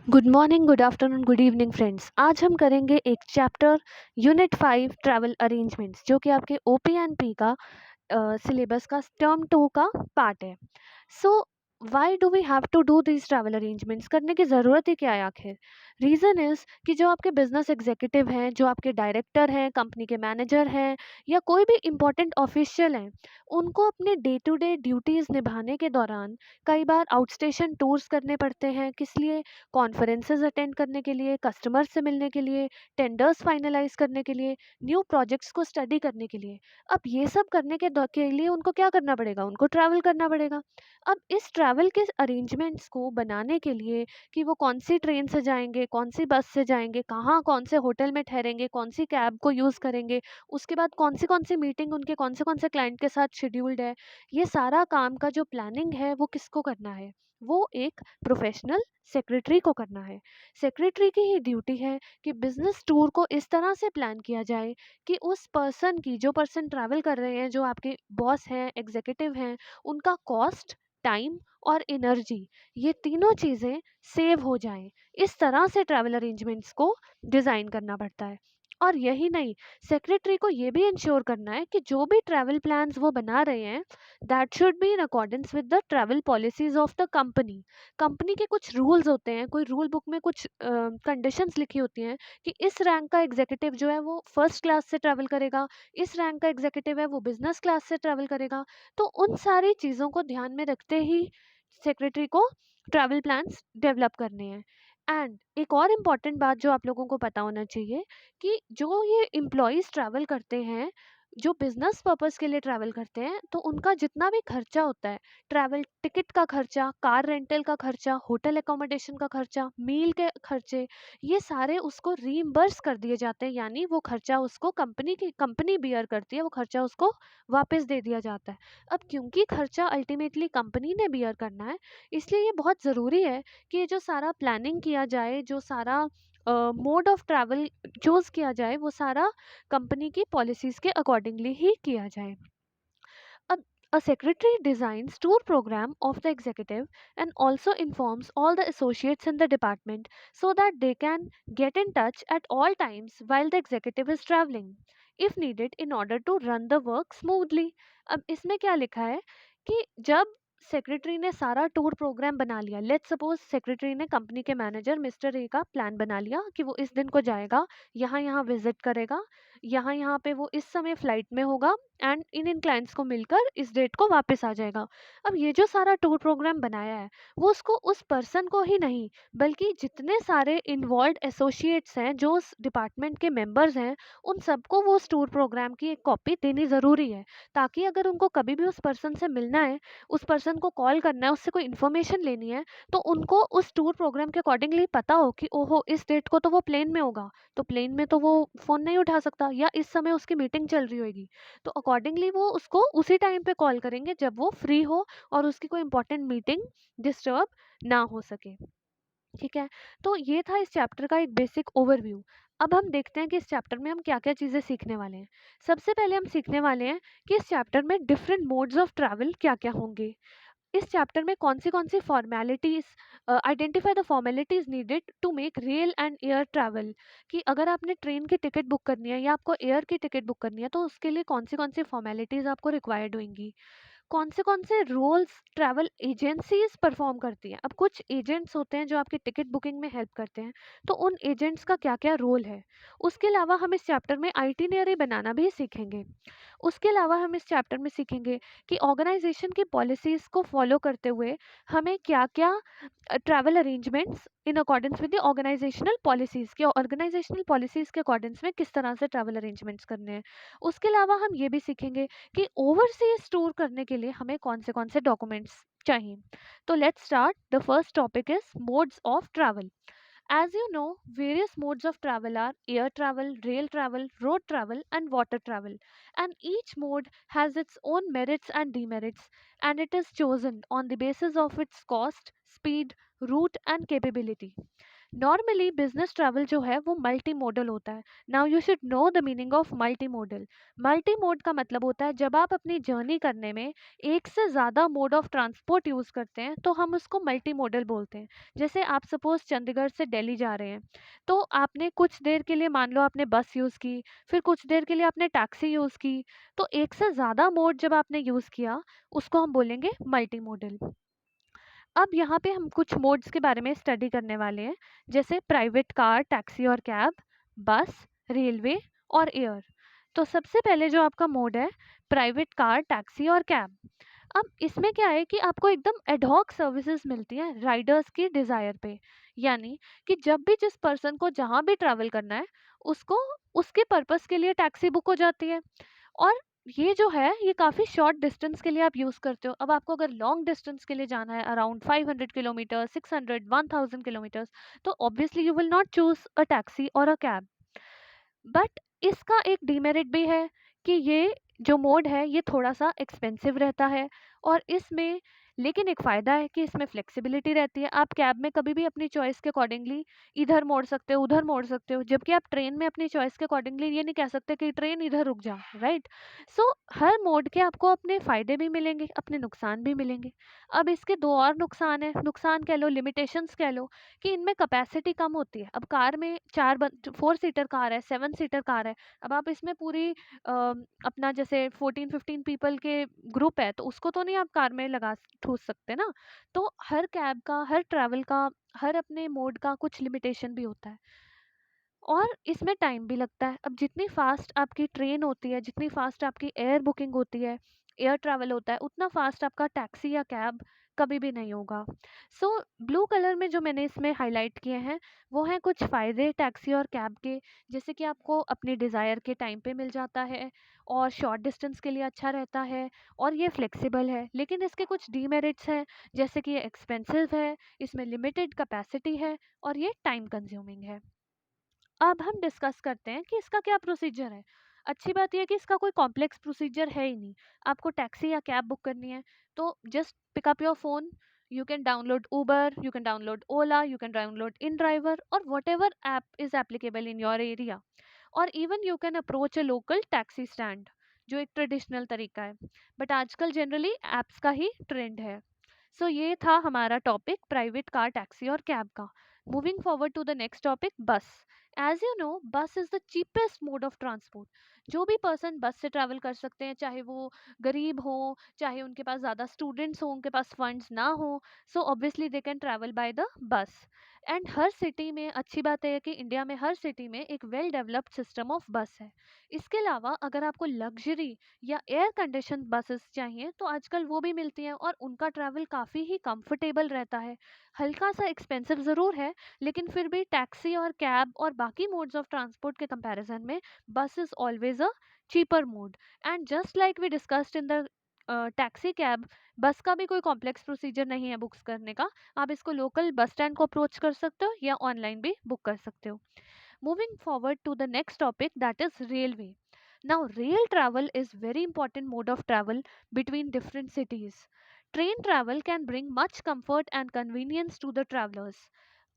Good morning, good afternoon, good evening friends. आज हम करेंगे एक चैप्टर यूनिट 5 ट्रैवल अरेंजमेंट्स, जो कि आपके ओपीएनपी का सिलेबस का टर्म 2 का पार्ट है। So why do we have to do this travel arrangements? करने की ज़रूरत ही क्या है आखिर? रीज़न इज़ कि जो आपके बिजनेस एग्जीक्यूटिव हैं, जो आपके डायरेक्टर हैं, कंपनी के मैनेजर हैं, या कोई भी इम्पोर्टेंट ऑफिशियल हैं, उनको अपने डे टू डे ड्यूटीज़ निभाने के दौरान कई बार आउटस्टेशन टूर्स करने पड़ते हैं। किस लिए? कॉन्फ्रेंसेज अटेंड करने के लिए, कस्टमर से मिलने के लिए, टेंडर्स फाइनलाइज करने के लिए, न्यू प्रोजेक्ट्स को स्टडी करने के लिए। अब ये सब करने के लिए उनको क्या करना पड़ेगा? उनको ट्रैवल करना पड़ेगा। अब इस ट्रैवल के अरेंजमेंट्स को बनाने के लिए कि वो कौन सी ट्रेन से जाएंगे, कौन सी बस से जाएंगे, कहाँ कौन से होटल में ठहरेंगे, कौन सी कैब को यूज़ करेंगे, उसके बाद कौन सी मीटिंग उनके कौन से क्लाइंट के साथ शेड्यूल्ड है, ये सारा काम का जो प्लानिंग है वो किसको करना है? वो एक प्रोफेशनल सेक्रेटरी को करना है। सेक्रेटरी की ही ड्यूटी है कि बिजनेस टूर को इस तरह से प्लान किया जाए कि उस पर्सन की, जो पर्सन ट्रैवल कर रहे हैं, जो आपके बॉस हैं, एग्जीक्यूटिव हैं, उनका कॉस्ट, टाइम और एनर्जी, ये तीनों चीज़ें सेव हो जाएं। इस तरह से ट्रैवल अरेंजमेंट्स को डिज़ाइन करना पड़ता है। और यही नहीं, सेक्रेटरी को ये भी इंश्योर करना है कि जो भी ट्रैवल प्लान्स वो बना रहे हैं, that should be in accordance with the travel policies of the company. Company के कुछ रूल्स होते हैं, कोई रूल बुक में कुछ कंडीशंस लिखी होती हैं कि इस रैंक का एग्जीक्यूटिव जो है वो फर्स्ट क्लास से ट्रैवल करेगा, इस रैंक का एग्जीक्यूटिव है वो बिजनेस क्लास से ट्रैवल करेगा। तो उन सारी चीज़ों को ध्यान में रखते ही सेक्रेटरी को ट्रैवल प्लान्स डेवलप करने हैं। एंड एक और इम्पॉर्टेंट बात जो आप लोगों को पता होना चाहिए कि जो ये एम्प्लॉयज़ ट्रैवल करते हैं, जो बिजनेस पर्पस के लिए ट्रैवल करते हैं, तो उनका जितना भी खर्चा होता है, ट्रैवल टिकट का खर्चा, कार रेंटल का खर्चा, होटल एकोमोडेशन का खर्चा, मील के खर्चे, ये सारे उसको रीइम्बर्स कर दिए जाते हैं। यानी वो खर्चा उसको कंपनी बियर करती है, वो खर्चा उसको वापस दे दिया जाता है। अब क्योंकि खर्चा अल्टीमेटली कंपनी ने बियर करना है, इसलिए ये बहुत ज़रूरी है कि ये जो सारा प्लानिंग किया जाए, जो सारा मोड ऑफ ट्रैवल चूज़ किया जाए, वो सारा कंपनी की पॉलिसीज़ के अकॉर्डिंगली ही किया जाए। अब a secretary designs tour program of the executive and also informs all the associates in the department so that they can get in touch at all times while the executive is traveling if needed in order to run the work smoothly। अब इसमें क्या लिखा है कि जब secretary ने सारा tour programme बना लिया, लेट्स सपोज सेक्रेटरी ने कंपनी के मैनेजर मिस्टर ए का प्लान बना लिया कि वो इस दिन को जाएगा, यहाँ यहाँ विजिट करेगा, यहाँ यहाँ पे वो इस समय फ्लाइट में होगा, एंड इन क्लाइंट्स को मिलकर इस डेट को वापस आ जाएगा। अब ये जो सारा टूर प्रोग्राम बनाया है, वो उसको उस पर्सन को ही नहीं, बल्कि जितने सारे इन्वॉल्व एसोसिएट्स हैं, जो उस डिपार्टमेंट के मेंबर्स हैं, उन सबको वो उस टूर प्रोग्राम की एक कॉपी देनी ज़रूरी है। ताकि अगर उनको कभी भी उस पर्सन से मिलना है, उस पर्सन को कॉल करना है, उससे कोई इन्फॉर्मेशन लेनी है, तो उनको उस टूर प्रोग्राम के अकॉर्डिंगली पता हो कि ओहो, इस डेट को तो वो प्लेन में होगा, तो प्लेन में तो वो फ़ोन नहीं उठा सकता, या इस समय उसकी मीटिंग चल रही होगी, तो अकॉर्डिंगली वो उसको उसी टाइम पे कॉल करेंगे जब वो फ्री हो और उसकी कोई इंपॉर्टेंट मीटिंग डिस्टर्ब ना हो सके। ठीक है, तो ये था इस चैप्टर का एक बेसिक ओवरव्यू। अब हम देखते हैं कि इस चैप्टर में हम क्या क्या चीज़ें सीखने वाले हैं। सबसे पहले हम सीखने वाले हैं कि इस चैप्टर में डिफरेंट मोड्स ऑफ ट्रैवल क्या क्या होंगे। इस चैप्टर में कौन सी formalities, identify the formalities needed to make rail and air travel, कि अगर आपने ट्रेन की टिकट बुक करनी है या आपको एयर की टिकट बुक करनी है, तो उसके लिए कौन सी फॉर्मेलिटीज़ आपको रिक्वायर्ड होंगी। कौन से रोल्स ट्रैवल एजेंसीज परफॉर्म करती हैं। अब कुछ एजेंट्स होते हैं जो आपकी टिकट बुकिंग में हेल्प करते हैं, तो उन एजेंट्स का क्या क्या रोल है। उसके अलावा हम इस चैप्टर में आइटिनरी बनाना भी सीखेंगे। उसके अलावा हम इस चैप्टर में सीखेंगे कि ऑर्गेनाइजेशन की पॉलिसीज़ को फॉलो करते हुए हमें क्या क्या travel arrangements in accordance with the organisational policies के अकॉर्डेंस में किस तरह से ट्रैवल अरेंजमेंट्स करने हैं। उसके अलावा हम ये भी सीखेंगे कि ओवरसीज टूर करने के लिए हमें कौन से डॉक्यूमेंट्स चाहिए। तो let's start. The first topic is modes of travel. As you know, various modes of travel are air travel, rail travel, road travel, and water travel. And each mode has its own merits and demerits, and it is chosen on the basis of its cost, speed, route, and capability. Normally business travel जो है वो multi modal होता है। Now you should know the meaning of multi modal. Multi mode का मतलब होता है जब आप अपनी जर्नी करने में एक से ज़्यादा मोड ऑफ ट्रांसपोर्ट यूज़ करते हैं तो हम उसको मल्टी मोडल बोलते हैं। जैसे आप सपोज चंडीगढ़ से दिल्ली जा रहे हैं, तो आपने कुछ देर के लिए मान लो आपने बस यूज़ की, फिर कुछ देर के लिए आपने टैक्सी यूज़ की, तो एक से ज़्यादा मोड जब आपने यूज़ किया उसको हम बोलेंगे मल्टी मोडल। अब यहाँ पे हम कुछ मोड्स के बारे में स्टडी करने वाले हैं, जैसे प्राइवेट कार, टैक्सी और कैब, बस, रेलवे और एयर। तो सबसे पहले जो आपका मोड है प्राइवेट कार, टैक्सी और कैब। अब इसमें क्या है कि आपको एकदम एडहॉक सर्विसेज मिलती हैं राइडर्स की डिज़ायर पे। यानी कि जब भी जिस पर्सन को जहाँ भी ट्रैवल करना है उसको उसके पर्पस के लिए टैक्सी बुक हो जाती है। और ये जो है ये काफ़ी शॉर्ट डिस्टेंस के लिए आप यूज़ करते हो। अब आपको अगर लॉन्ग डिस्टेंस के लिए जाना है अराउंड 500 किलोमीटर, 600, 1000 किलोमीटर्स, तो obviously you will not choose a taxi और अ कैब। बट इसका एक डीमेरिट भी है कि ये जो मोड है ये थोड़ा सा एक्सपेंसिव रहता है। और इसमें लेकिन एक फ़ायदा है कि इसमें फ्लेक्सिबिलिटी रहती है। आप कैब में कभी भी अपनी चॉइस के अकॉर्डिंगली इधर मोड़ सकते हो, उधर मोड़ सकते हो, जबकि आप ट्रेन में अपनी चॉइस के अकॉर्डिंगली ये नहीं कह सकते कि ट्रेन इधर रुक जा, राइट। सो हर मोड के आपको अपने फ़ायदे भी मिलेंगे, अपने नुकसान भी मिलेंगे। अब इसके दो और नुकसान है, नुकसान कह लो, लिमिटेशंस कह लो, कि इनमें कैपेसिटी कम होती है। अब कार में 4 सीटर कार है, 7 सीटर कार है। अब आप इसमें पूरी अपना जैसे 14-15 पीपल के ग्रुप है तो उसको तो नहीं आप कार में लगा ठूस सकते ना। तो हर कैब का, हर ट्रैवल का, हर अपने मोड का कुछ लिमिटेशन भी होता है। और इसमें टाइम भी लगता है। अब जितनी फ़ास्ट आपकी ट्रेन होती है, जितनी फ़ास्ट आपकी एयर बुकिंग होती है, एयर ट्रैवल होता है, उतना फ़ास्ट आपका टैक्सी या कैब कभी भी नहीं होगा। सो ब्लू कलर में जो मैंने इसमें हाइलाइट किए हैं, वो हैं कुछ फ़ायदे टैक्सी और कैब के। जैसे कि आपको अपनी डिज़ायर के टाइम पे मिल जाता है और शॉर्ट डिस्टेंस के लिए अच्छा रहता है और ये फ्लेक्सिबल है। लेकिन इसके कुछ डीमेरिट्स हैं, जैसे कि ये एक्सपेंसिव है, इसमें लिमिटेड कैपेसिटी है और ये टाइम कंज्यूमिंग है। अब हम डिस्कस करते हैं कि इसका क्या प्रोसीजर है। अच्छी बात यह है कि इसका कोई कॉम्प्लेक्स प्रोसीजर है ही नहीं। आपको टैक्सी या कैब बुक करनी है तो just pick up your phone, you can download Uber, you can download Ola, you can download in driver और whatever app is applicable in your area. और even you can approach a local taxi stand, जो एक traditional तरीका है। But आजकल generally apps का ही trend है। सो ये था हमारा टॉपिक प्राइवेट कार, टैक्सी और कैब का। Moving forward to the next topic, bus. As you know bus is the cheapest mode of transport. जो भी पर्सन बस से ट्रैवल कर सकते हैं, चाहे वो गरीब हो, चाहे उनके पास ज़्यादा स्टूडेंट्स हों, उनके पास फंड्स ना हो, so obviously they can travel by the bus. And her city में, अच्छी बात है कि इंडिया में हर सिटी में एक वेल डेवलप्ड सिस्टम ऑफ बस है। इसके अलावा अगर आपको लग्जरी या एयर कंडीशन बसेस चाहिए तो आजकल वो भी मिलती हैं और उनका ट्रैवल काफ़ी ही कंफर्टेबल रहता है। हल्का सा एक्सपेंसिव ज़रूर है, लेकिन फिर भी टैक्सी और कैब और बाकी मोड्स ऑफ ट्रांसपोर्ट के कंपैरिजन में bus is always a cheaper mode. And just like we discussed in the taxi cab, bus का भी कोई कॉम्प्लेक्स प्रोसीजर नहीं है बुक्स करने का। आप इसको लोकल बस स्टैंड को अप्रोच कर सकते हो या ऑनलाइन भी बुक कर सकते हो। Moving forward to the next topic, that is railway. Now, rail travel is very important mode of travel between different cities. Train travel can bring much comfort and convenience to the travelers.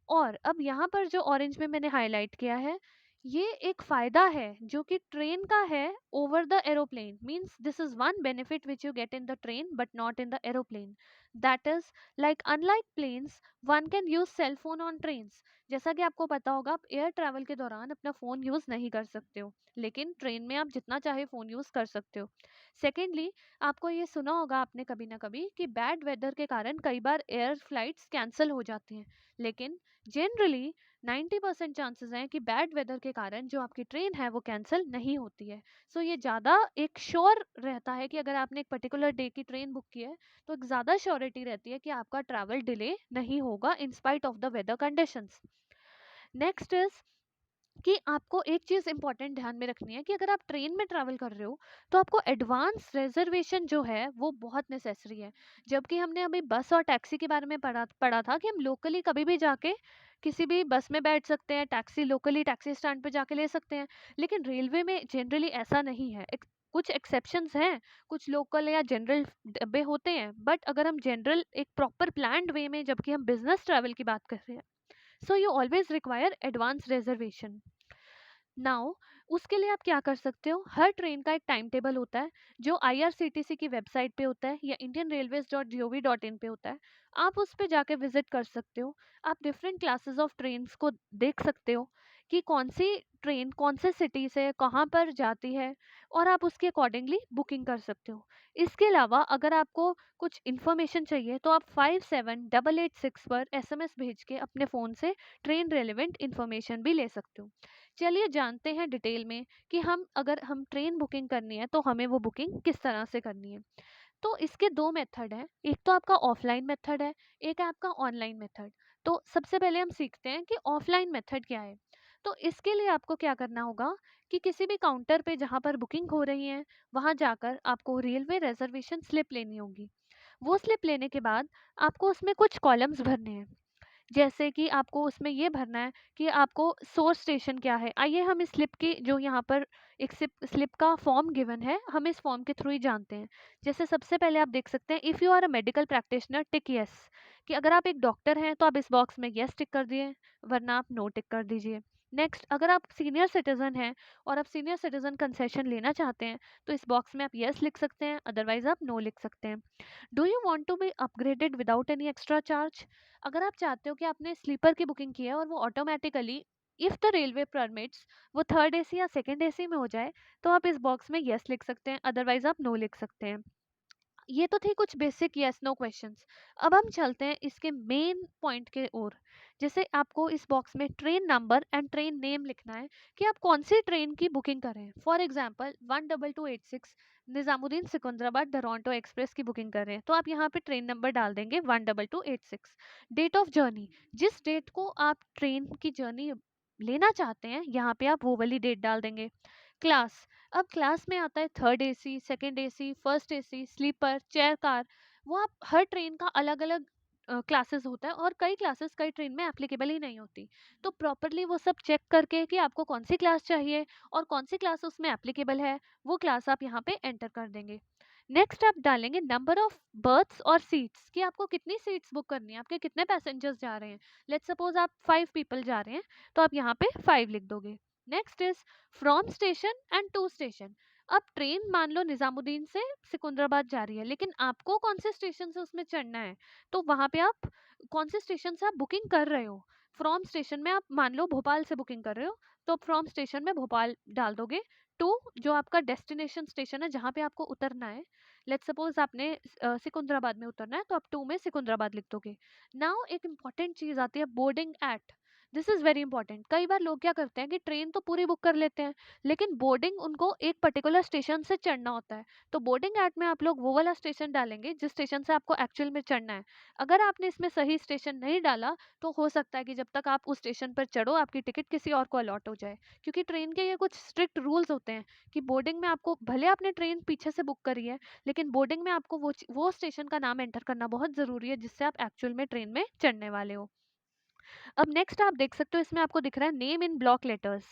और अब यहाँ पर जो orange में मैंने highlight किया है, ये एक फ़ायदा है जो कि ट्रेन का है over the aeroplane. Means this is one benefit which you get in the train but not in the aeroplane. That is like unlike planes, one can use cell phone on trains. जैसा कि आपको पता होगा आप air travel के दौरान अपना phone use नहीं कर सकते हो, लेकिन ट्रेन में आप जितना चाहे फ़ोन यूज़ कर सकते हो। सेकेंडली, आपको ये सुना होगा आपने कभी ना कभी कि बैड वेदर के कारण कई बार एयर फ्लाइट्स कैंसिल हो जाती हैं। लेकिन जनरली 90% चांसेस हैं कि बैड वेदर के कारण जो आपकी ट्रेन है वो कैंसिल नहीं होती है। सो ये ज़्यादा एक श्योर रहता है कि अगर आपने एक पर्टिकुलर डे की ट्रेन बुक की है तो एक ज़्यादा श्योरिटी रहती है कि आपका ट्रैवल डिले नहीं होगा in spite of the weather conditions. Next is कि आपको एक चीज़ इंपॉर्टेंट ध्यान में रखनी है कि अगर आप ट्रेन में ट्रैवल कर रहे हो तो आपको एडवांस रिजर्वेशन जो है वो बहुत नेसेसरी है। जबकि हमने अभी बस और टैक्सी के बारे में पढ़ा था कि हम लोकली कभी भी जाके किसी भी बस में बैठ सकते हैं, टैक्सी लोकली टैक्सी स्टैंड पे जाके ले सकते हैं। लेकिन रेलवे में जनरली ऐसा नहीं है। कुछ एक्सेप्शंस हैं, कुछ लोकल या जनरल डब्बे होते हैं, बट अगर हम जनरल एक प्रॉपर प्लान्ड वे में, जबकि हम बिजनेस ट्रैवल की बात कर रहे हैं, so you always require advance reservation. Now उसके लिए आप क्या कर सकते हो, हर ट्रेन का एक टाइम टेबल होता है जो आईआरसीटीसी की वेबसाइट पे होता है या indianrailways.gov.in पे होता है। आप उस पे जाके विजिट कर सकते हो। आप डिफरेंट क्लासेस ऑफ ट्रेन्स को देख सकते हो कि कौन सी ट्रेन कौन से सिटी से कहाँ पर जाती है, और आप उसके अकॉर्डिंगली बुकिंग कर सकते हो। इसके अलावा अगर आपको कुछ इन्फॉर्मेशन चाहिए तो आप 57886 पर एसएमएस भेज के अपने फ़ोन से ट्रेन रेलिवेंट इन्फॉर्मेशन भी ले सकते हो। चलिए जानते हैं डिटेल में कि अगर हम ट्रेन बुकिंग करनी है तो हमें वो बुकिंग किस तरह से करनी है। तो इसके दो मेथड हैं, एक तो आपका ऑफलाइन मेथड है, एक है आपका ऑनलाइन मेथड। तो सबसे पहले हम सीखते हैं कि ऑफलाइन मेथड क्या है। तो इसके लिए आपको क्या करना होगा कि किसी भी काउंटर पे जहाँ पर बुकिंग हो रही है वहाँ जाकर आपको रेलवे रिजर्वेशन स्लिप लेनी होगी। वो स्लिप लेने के बाद आपको उसमें कुछ कॉलम्स भरने हैं, जैसे कि आपको उसमें ये भरना है कि आपको सोर्स स्टेशन क्या है। आइए हम इस स्लिप की जो यहाँ पर एक स्लिप का फॉर्म गिवन है, हम इस फॉर्म के थ्रू ही जानते हैं। जैसे सबसे पहले आप देख सकते हैं, if you are a medical practitioner tick yes, कि अगर आप एक डॉक्टर हैं तो आप इस बॉक्स में यस टिक कर दिए, वरना आप नो टिक कर दीजिए। नेक्स्ट, अगर आप सीनियर सिटीजन हैं और आप सीनियर सिटीजन कंसेशन लेना चाहते हैं तो इस बॉक्स में आप यस लिख सकते हैं, अदरवाइज आप नो लिख सकते हैं। Do you want to be upgraded without any extra charge, अगर आप चाहते हो कि आपने स्लीपर की बुकिंग की है और वो automatically if the railway permits वो थर्ड एसी या सेकंड एसी में हो जाए, तो आप इस बॉक्स में यस लिख सकते हैं, अदरवाइज आप नो लिख सकते हैं। ये तो थे कुछ बेसिक यस नो क्वेश्चंस। अब हम चलते हैं इसके मेन पॉइंट के ओर। जैसे आपको इस बॉक्स में train number and train name लिखना है कि आप कौन सी ट्रेन की बुकिंग कर रहे हैं। For example 12286 Nizamuddin Secunderabad Toronto express की बुकिंग कर रहे हैं, तो आप यहाँ पे ट्रेन नंबर डाल देंगे 12286। डेट ऑफ जर्नी, जिस डेट को आप ट्रेन की जर्नी लेना चाहते हैं यहाँ पे आप वो वाली डेट डाल देंगे। क्लास, अब क्लास में आता है third AC, second AC, first AC, sleeper, chair car. वो आप हर ट्रेन का अलग अलग क्लासेस होता है और कई क्लासेस कई ट्रेन में एप्लीकेबल ही नहीं होती। तो प्रॉपरली वो सब चेक करके कि आपको कौन सी क्लास चाहिए और कौन सी क्लास उसमें एप्लीकेबल है, वो क्लास आप यहाँ पे एंटर कर देंगे। नेक्स्ट आप डालेंगे नंबर ऑफ बर्थ्स और सीट्स, कि आपको कितनी सीट्स बुक करनी है, आपके कितने पैसेंजर्स जा रहे हैं। लेट्स सपोज आप 5 पीपल जा रहे हैं, तो आप यहाँ पे 5 लिख दोगे। Next is from station and to station. अब ट्रेन मान लो निजामुद्दीन से सिकंदराबाद जा रही है, लेकिन आपको कौन से स्टेशन से उसमें चढ़ना है, तो वहां पे आप कौन से स्टेशन से आप बुकिंग कर रहे हो। फ्रॉम स्टेशन में आप मान लो भोपाल से बुकिंग कर रहे हो, तो फ्रॉम स्टेशन में भोपाल डाल दोगे। टू, जो आपका डेस्टिनेशन स्टेशन है जहाँ पे आपको उतरना है, लेट्स सपोज आपने सिकंदराबाद में उतरना है, तो आप टू में सिकंदराबाद लिख दोगे। नाउ एक इंपॉर्टेंट चीज आती है boarding at. This is very important. कई बार लोग क्या करते हैं कि ट्रेन तो पूरी बुक कर लेते हैं, लेकिन बोर्डिंग उनको एक पर्टिकुलर स्टेशन से चढ़ना होता है। तो बोर्डिंग एट में आप लोग वो वाला स्टेशन डालेंगे जिस स्टेशन से आपको एक्चुअल में चढ़ना है। अगर आपने इसमें सही स्टेशन नहीं डाला तो हो सकता है कि जब तक आप उस स्टेशन पर चढ़ो आपकी टिकट किसी और को अलॉट हो जाए, क्योंकि ट्रेन के ये कुछ स्ट्रिक्ट रूल्स होते हैं कि बोर्डिंग में आपको, भले आपने ट्रेन पीछे से बुक करी है, लेकिन बोर्डिंग में आपको वो स्टेशन का नाम एंटर करना बहुत ज़रूरी है जिससे आप एक्चुअल में ट्रेन में चढ़ने वाले हो। अब नेक्स्ट आप देख सकते हो, इसमें आपको दिख रहा है नेम इन ब्लॉक लेटर्स।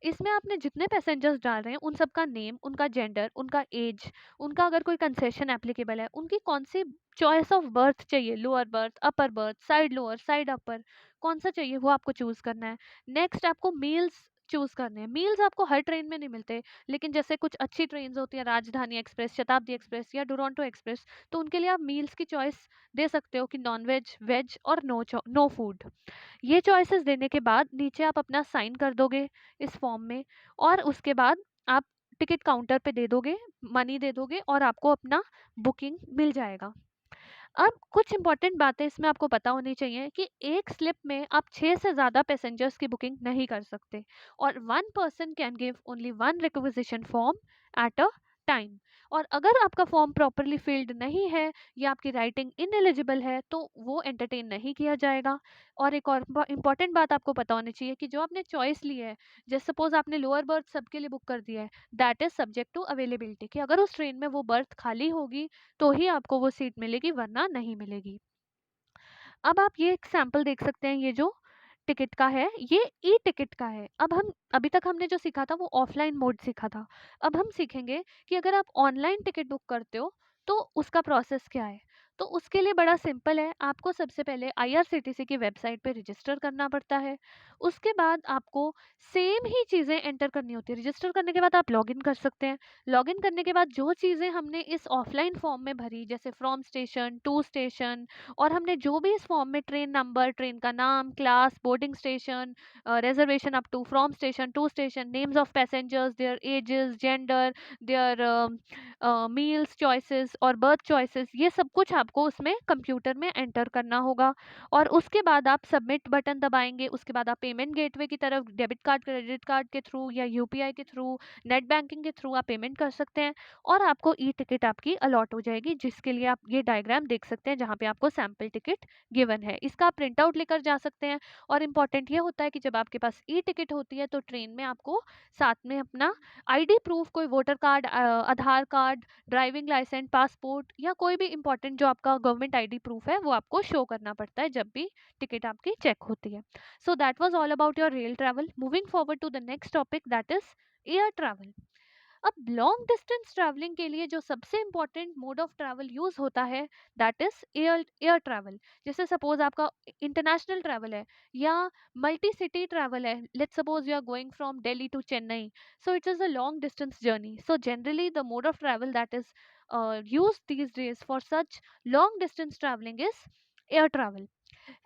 इसमें आपने जितने पैसेंजर्स डाल रहे हैं उन सबका नेम, उनका जेंडर, उनका एज, उनका अगर कोई कंसेशन एप्लीकेबल है, उनकी कौन सी चॉइस ऑफ बर्थ चाहिए, lower berth, upper berth, side lower, side upper, कौन सा चाहिए वो आपको चूज करना है। नेक्स्ट आपको मील्स चूज करने हैं। मील्स आपको हर ट्रेन में नहीं मिलते, लेकिन जैसे कुछ अच्छी ट्रेन होती है, राजधानी एक्सप्रेस, शताब्दी एक्सप्रेस या डुरंटो एक्सप्रेस, तो उनके लिए आप मील्स की चॉइस दे सकते हो कि नॉन वेज, वेज और नो फूड। ये चॉइसेस देने के बाद नीचे आप अपना साइन कर दोगे इस फॉर्म में, और उसके बाद आप टिकट काउंटर पे दे दोगे, मनी दे दोगे और आपको अपना बुकिंग मिल जाएगा। अब कुछ इंपॉर्टेंट बातें इसमें आपको पता होनी चाहिए कि एक स्लिप में आप 6 से ज़्यादा पैसेंजर्स की बुकिंग नहीं कर सकते, और one person can give only one requisition form at a time. और अगर आपका फॉर्म प्रॉपरली फिल्ड नहीं है या आपकी राइटिंग इनएलिजिबल है तो वो एंटरटेन नहीं किया जाएगा। और एक और इम्पॉर्टेंट बात आपको पता होनी चाहिए कि जो आपने चॉइस ली है, जैसे सपोज आपने लोअर बर्थ सबके लिए बुक कर दिया है, that is subject to availability, कि अगर उस ट्रेन में वो बर्थ खाली होगी तो ही आपको वो सीट मिलेगी, वरना नहीं मिलेगी। अब आप ये एक सैंपल देख सकते हैं, ये जो टिकट का है ये ई टिकट का है। अब हम अभी तक हमने जो सीखा था वो ऑफलाइन मोड सीखा था। अब हम सीखेंगे कि अगर आप ऑनलाइन टिकट बुक करते हो तो उसका प्रोसेस क्या है। तो उसके लिए बड़ा सिंपल है, आपको सबसे पहले आईआरसीटीसी की वेबसाइट पे रजिस्टर करना पड़ता है। उसके बाद आपको सेम ही चीज़ें एंटर करनी होती है। रजिस्टर करने के बाद आप लॉगिन कर सकते हैं। लॉगिन करने के बाद जो चीज़ें हमने इस ऑफलाइन फॉर्म में भरी, जैसे फ्रॉम स्टेशन टू स्टेशन, और हमने जो भी इस फॉर्म में ट्रेन नंबर, ट्रेन का नाम, class, boarding station, reservation up to from station to station, names of passengers, their ages, gender, their meals choices और birth choices, ये सब कुछ आपको उसमें कंप्यूटर में एंटर करना होगा। और उसके बाद आप सबमिट बटन दबाएंगे। उसके बाद आप पेमेंट गेटवे की तरफ डेबिट कार्ड, क्रेडिट कार्ड के थ्रू या यूपीआई के थ्रू, नेट बैंकिंग के थ्रू आप पेमेंट कर सकते हैं और आपको ई टिकट आपकी अलॉट हो जाएगी, जिसके लिए आप ये डायग्राम देख सकते हैं जहाँ पे आपको सैम्पल टिकट गिवन है। इसका आप प्रिंट आउट लेकर जा सकते हैं। और इम्पॉर्टेंट ये होता है कि जब आपके पास ई टिकट होती है तो ट्रेन में आपको साथ में अपना आईडी प्रूफ, कोई वोटर कार्ड, आधार कार्ड, ड्राइविंग लाइसेंस, पासपोर्ट या कोई भी इम्पॉर्टेंट जो आपका गवर्नमेंट आईडी प्रूफ है वो आपको शो करना पड़ता है जब भी टिकट आपकी चेक होती है। So that was all about your rail travel. Moving forward to the next topic, that is air travel. अब लॉन्ग डिस्टेंस ट्रैवलिंग के लिए जो सबसे important mode of travel use होता है, दैट इज एयर ट्रैवल। जैसे सपोज आपका international travel है या मल्टी सिटी ट्रैवल है, let's suppose you are going from Delhi to Chennai, so it is a long distance journey. So generally the mode of travel that is used these days for such long distance traveling is air travel।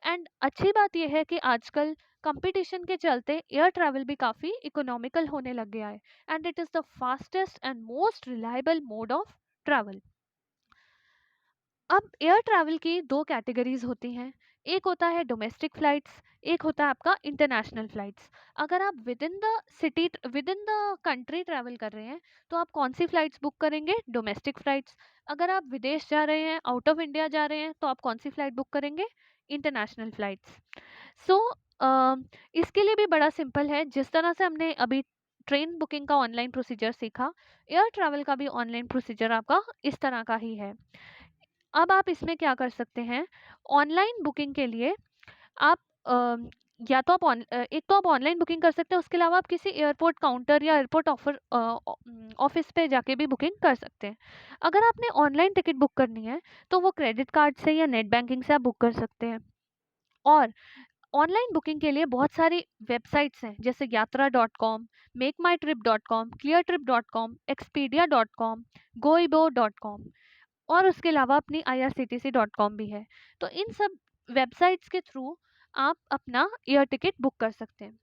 And अच्छी बात यह है कि आजकल competition के चलते air travel भी काफ़ी इकोनॉमिकल होने लग गया है and it is the fastest and most reliable mode of travel. अब एयर ट्रैवल की दो कैटेगरीज होती हैं, एक होता है डोमेस्टिक फ़्लाइट्स, एक होता है आपका इंटरनेशनल फ़्लाइट्स। अगर आप with in the country travel कर रहे हैं तो आप कौन सी फ़्लाइट्स बुक करेंगे? Domestic flights. अगर आप विदेश जा रहे हैं, आउट ऑफ इंडिया जा रहे हैं, तो आप कौन सी फ़्लाइट बुक करेंगे? International flights. सो इसके लिए भी बड़ा सिंपल है, जिस तरह से हमने अभी ट्रेन बुकिंग का ऑनलाइन प्रोसीजर सीखा, एयर ट्रैवल का भी ऑनलाइन प्रोसीजर आपका इस तरह का ही है। अब आप इसमें क्या कर सकते हैं, ऑनलाइन बुकिंग के लिए आप या तो एक तो आप ऑनलाइन बुकिंग कर सकते हैं, उसके अलावा आप किसी एयरपोर्ट काउंटर या एयरपोर्ट ऑफिस पे जाके भी बुकिंग कर सकते हैं। अगर आपने ऑनलाइन टिकट बुक करनी है तो वो क्रेडिट कार्ड से या नेट बैंकिंग से आप बुक कर सकते हैं। और ऑनलाइन बुकिंग के लिए बहुत सारी वेबसाइट्स हैं, जैसे Yatra dot com, Make My Trip dot com, Clear Trip dot com, Expedia dot com, Goibibo dot com, और उसके अलावा अपनी irctc.com भी है। तो इन सब वेबसाइट्स के थ्रू आप अपना एयर टिकट बुक कर सकते हैं।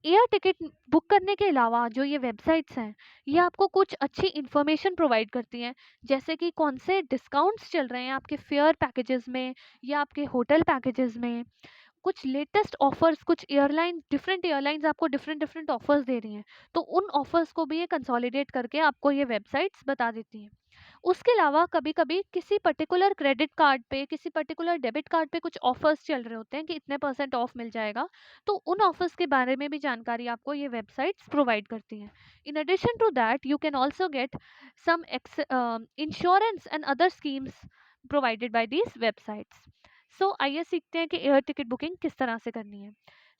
एयर टिकट बुक करने के अलावा जो ये वेबसाइट्स हैं, ये आपको कुछ अच्छी इन्फॉर्मेशन प्रोवाइड करती हैं, जैसे कि कौन से डिस्काउंट्स चल रहे हैं आपके फेयर पैकेजेस में या आपके होटल पैकेजेस में, कुछ लेटेस्ट ऑफर्स, कुछ एयरलाइन, डिफरेंट एयरलाइंस आपको डिफरेंट डिफरेंट ऑफर्स दे रही हैं, तो उन ऑफर्स को भी ये कंसोलिडेट करके आपको ये वेबसाइट्स बता देती हैं। उसके अलावा कभी-कभी किसी पर्टिकुलर क्रेडिट कार्ड पे, किसी पर्टिकुलर डेबिट कार्ड पे कुछ ऑफर्स चल रहे होते हैं कि इतने % ऑफ मिल जाएगा, तो उन ऑफर्स के बारे में भी जानकारी आपको ये वेबसाइट्स प्रोवाइड करती हैं। In addition to that you can also get some insurance and other schemes provided by these websites. So आइए सीखते हैं कि एयर टिकट बुकिंग किस तरह से करनी है।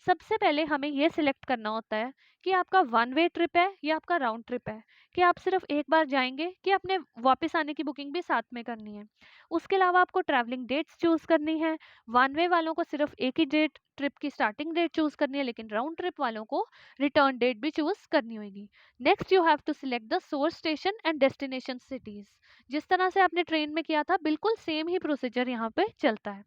सबसे पहले हमें ये सिलेक्ट करना होता है कि आपका वन वे ट्रिप है या आपका राउंड ट्रिप है, कि आप सिर्फ एक बार जाएंगे कि अपने वापस आने की बुकिंग भी साथ में करनी है। उसके अलावा आपको ट्रैवलिंग डेट्स चूज़ करनी है। वन वे वालों को सिर्फ एक ही डेट, ट्रिप की स्टार्टिंग डेट चूज़ करनी है, लेकिन राउंड ट्रिप वालों को रिटर्न डेट भी चूज़ करनी होगी। Next you have to select the source station and destination cities. जिस तरह से आपने ट्रेन में किया था, बिल्कुल सेम ही प्रोसीजर यहाँ पे चलता है।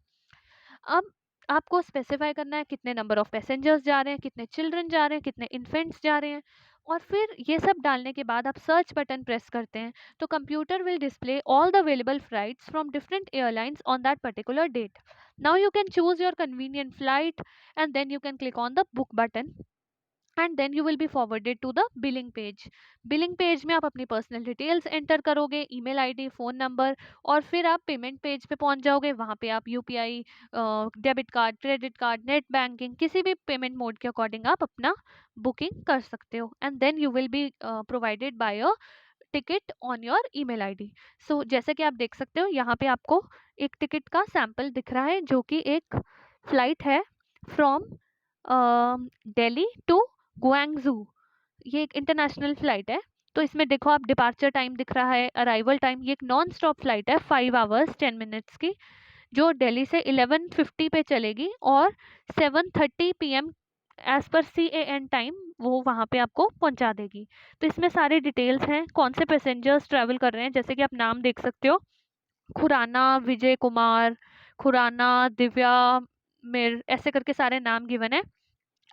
अब आपको स्पेसिफाई करना है कितने नंबर ऑफ पैसेंजर्स जा रहे हैं, कितने चिल्ड्रन जा रहे हैं, कितने इन्फेंट्स जा रहे हैं, और फिर ये सब डालने के बाद आप सर्च बटन प्रेस करते हैं तो computer will display all the available flights from different airlines on that particular date. Now you can choose your convenient flight and then you can click on the book button and then you will be forwarded to the billing page. Billing page में आप अपनी personal details enter करोगे, email ID, phone number, और फिर आप payment page पे पहुंच जाओगे। वहाँ पे आप UPI, debit card, credit card, net banking, किसी भी पेमेंट मोड के अकॉर्डिंग आप अपना बुकिंग कर सकते हो and then you will be provided by a ticket on your email ID. So जैसे कि आप देख सकते हो यहाँ पे आपको एक टिकट का सैंपल दिख रहा है, जो कि एक फ़्लाइट है फ्रॉम दिल्ली टू गुआंगजू। ये एक इंटरनेशनल फ़्लाइट है। तो इसमें देखो आप डिपार्चर टाइम दिख रहा है, अराइवल टाइम, ये एक नॉन स्टॉप फ्लाइट है 5 आवर्स 10 मिनट्स की, जो दिल्ली से 11:50 पे चलेगी और 7:30 PM as per CAN time वो वहाँ पे आपको पहुँचा देगी। तो इसमें सारी डिटेल्स हैं, कौन से पैसेंजर्स ट्रैवल कर रहे हैं, जैसे कि आप नाम देख सकते हो, खुराना विजय कुमार, खुराना दिव्या मिर, ऐसे करके सारे नाम गिवन है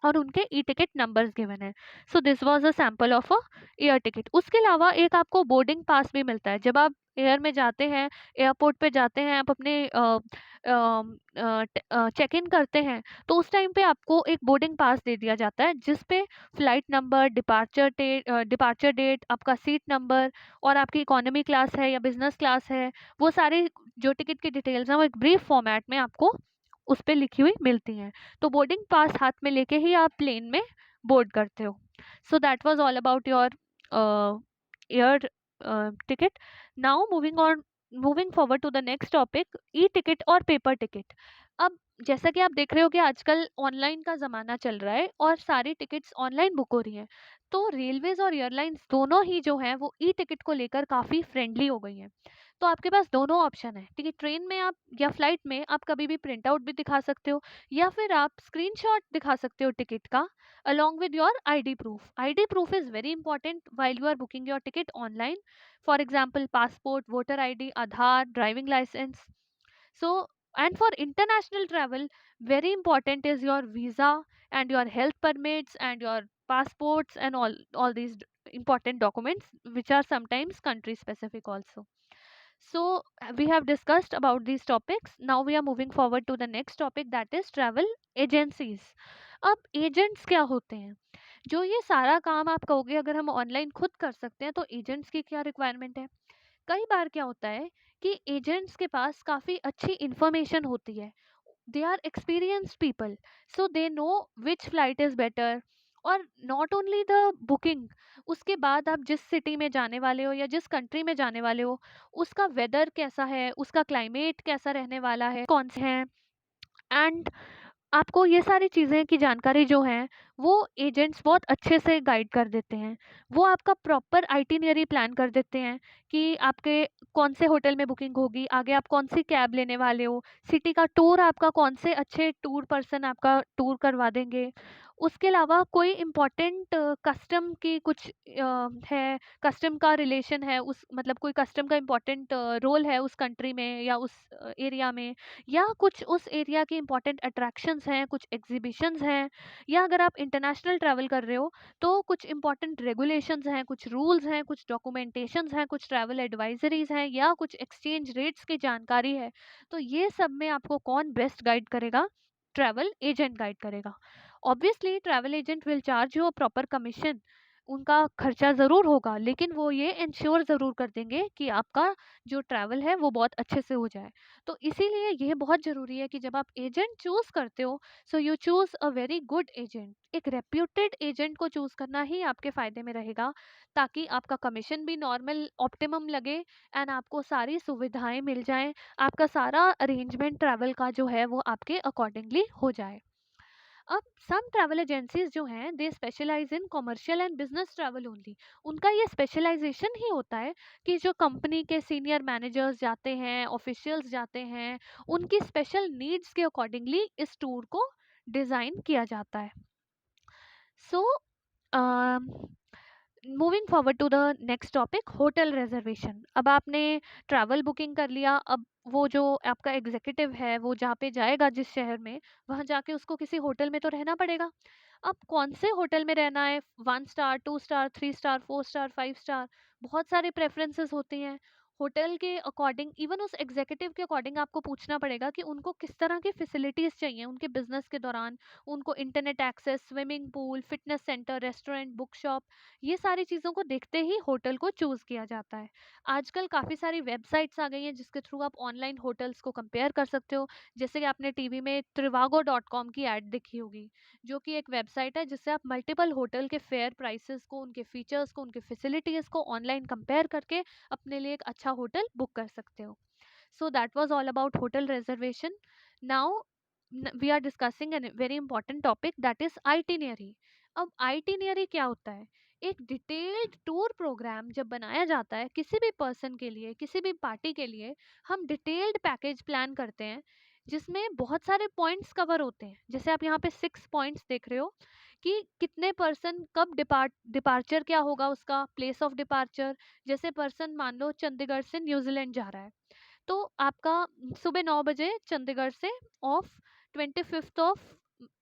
और उनके ई टिकट नंबर्स गिवन है। So this was a sample of a air ticket. उसके अलावा एक आपको बोर्डिंग पास भी मिलता है, जब आप एयर में जाते हैं, एयरपोर्ट पे जाते हैं, आप अपने चेक इन करते हैं, तो उस टाइम पे आपको एक बोर्डिंग पास दे दिया जाता है जिस पे फ्लाइट नंबर, डिपार्चर डेट, आपका सीट नंबर और आपकी इकोनॉमी क्लास है या बिजनेस क्लास है, वो सारी जो टिकट की डिटेल्स हैं वो एक ब्रीफ फॉर्मेट में आपको उस पे लिखी हुई मिलती हैं। तो बोर्डिंग पास हाथ में लेके ही आप प्लेन में बोर्ड करते हो। So that was all about your air ticket. Now moving forward to the next topic, e ticket और पेपर टिकट। अब जैसा कि आप देख रहे हो कि आजकल ऑनलाइन का ज़माना चल रहा है और सारी टिकट्स ऑनलाइन बुक हो रही हैं, तो रेलवेज और एयरलाइंस दोनों ही जो हैं वो ई टिकट को लेकर काफ़ी फ्रेंडली हो गई हैं। तो आपके पास दोनों ऑप्शन है, ठीक है, ट्रेन में आप या फ्लाइट में आप कभी भी प्रिंट आउट भी दिखा सकते हो या फिर आप स्क्रीनशॉट दिखा सकते हो टिकट का along with your ID proof. ID proof is very important while you are booking your ticket online. For example, passport, voter ID, Aadhaar, driving license. So, and for international travel, very important is your visa and your health permits and your passports and all these important documents, which are sometimes country specific also. So we have discussed about these topics. Now we are moving forward to the next topic, that is travel agencies. अब agents क्या होते हैं? जो ये सारा काम आप कहोगे अगर हम ऑनलाइन खुद कर सकते हैं तो एजेंट्स की क्या रिक्वायरमेंट है? कई बार क्या होता है कि एजेंट्स के पास काफ़ी अच्छी इंफॉर्मेशन होती है, they are experienced people, so they know which flight is better, और नॉट ओनली द बुकिंग, उसके बाद आप जिस सिटी में जाने वाले हो या जिस कंट्री में जाने वाले हो उसका वेदर कैसा है, उसका क्लाइमेट कैसा रहने वाला है, कौन से हैं, एंड आपको ये सारी चीज़ें की जानकारी जो है वो एजेंट्स बहुत अच्छे से गाइड कर देते हैं। वो आपका प्रॉपर आइटिनरी प्लान कर देते हैं कि आपके कौन से होटल में बुकिंग होगी, आगे आप कौन सी कैब लेने वाले हो, सिटी का टूर आपका कौन से अच्छे टूर पर्सन आपका टूर करवा देंगे। उसके अलावा कोई इम्पोर्टेंट कस्टम की कुछ है, कस्टम का रिलेशन है, उस मतलब कोई कस्टम का इम्पोर्टेंट रोल है उस कंट्री में या उस एरिया में, या कुछ उस एरिया के इम्पोर्टेंट अट्रैक्शंस हैं, कुछ एग्जीबिशंस हैं, या अगर आप इंटरनेशनल ट्रैवल कर रहे हो तो कुछ इम्पोर्टेंट रेगुलेशंस हैं, कुछ रूल्स हैं, कुछ डॉक्यूमेंटेशंस हैं, कुछ ट्रैवल एडवाइजरीज हैं, या कुछ एक्सचेंज रेट्स की जानकारी है। तो ये सब में आपको कौन बेस्ट गाइड करेगा? ट्रैवल एजेंट गाइड करेगा। Obviously travel agent will charge you a proper commission, उनका खर्चा ज़रूर होगा, लेकिन वो ये इंश्योर ज़रूर कर देंगे कि आपका जो ट्रैवल है वो बहुत अच्छे से हो जाए। तो इसीलिए ये बहुत ज़रूरी है कि जब आप एजेंट चूज़ करते हो, so you choose a very good agent, एक रेप्यूटेड एजेंट को चूज़ करना ही आपके फ़ायदे में रहेगा, ताकि आपका कमीशन भी नॉर्मल ऑप्टिमम लगे एंड आपको सारी सुविधाएं मिल जाएं, आपका सारा अरेंजमेंट ट्रैवल का जो है वो आपके अकॉर्डिंगली हो जाए। अब सम ट्रैवल एजेंसीज जो हैं they specialise in commercial and business travel only. उनका ये स्पेशलाइजेशन ही होता है कि जो कंपनी के सीनियर मैनेजर्स जाते हैं, ऑफिशियल्स जाते हैं, उनकी स्पेशल नीड्स के अकॉर्डिंगली इस टूर को डिज़ाइन किया जाता है। So moving forward to the next topic, hotel reservation. अब आपने ट्रैवल बुकिंग कर लिया, अब वो जो आपका एग्जीक्यूटिव है वो जहाँ पे जाएगा जिस शहर में, वहाँ जाके उसको किसी होटल में तो रहना पड़ेगा। अब कौन से होटल में रहना है, 1 star, 2 star, 3 star, 4 star, 5 star, बहुत सारे प्रेफरेंसेस होती हैं। होटल के अकॉर्डिंग, इवन उस एग्जीक्यूटिव के अकॉर्डिंग आपको पूछना पड़ेगा कि उनको किस तरह की फैसिलिटीज़ चाहिए उनके बिजनेस के दौरान। उनको internet access, swimming pool, fitness centre, restaurant, book shop, ये सारी चीज़ों को देखते ही होटल को चूज़ किया जाता है। आजकल काफ़ी सारी वेबसाइट्स आ गई हैं जिसके थ्रू आप ऑनलाइन होटल्स को कंपेयर कर सकते हो। जैसे कि आपने टीवी में trivago.com की ऐड देखी होगी, जो कि एक वेबसाइट है जिससे आप मल्टीपल होटल के फेयर प्राइसेस को, उनके फीचर्स को, उनके फैसिलिटीज़ को ऑनलाइन कंपेयर करके अपने लिए एक अच्छा होटल बुक कर सकते हो। So that was all about hotel reservation. Now we are discussing an very important topic, that is itinerary. अब आइटिनरी क्या होता है? एक डिटेल्ड टूर प्रोग्राम जब बनाया जाता है किसी भी पर्सन के लिए, किसी भी पार्टी के लिए, हम डिटेल्ड पैकेज प्लान करते हैं जिसमें बहुत सारे पॉइंट्स कवर होते हैं। जैसे आप यहाँ पे 6 पॉइंट्स देख रहे हो कि कितने पर्सन कब डिपार्चर क्या होगा, उसका प्लेस ऑफ डिपार्चर। जैसे पर्सन मान लो चंडीगढ़ से न्यूजीलैंड जा रहा है, तो आपका सुबह 9 बजे चंडीगढ़ से ऑफ 25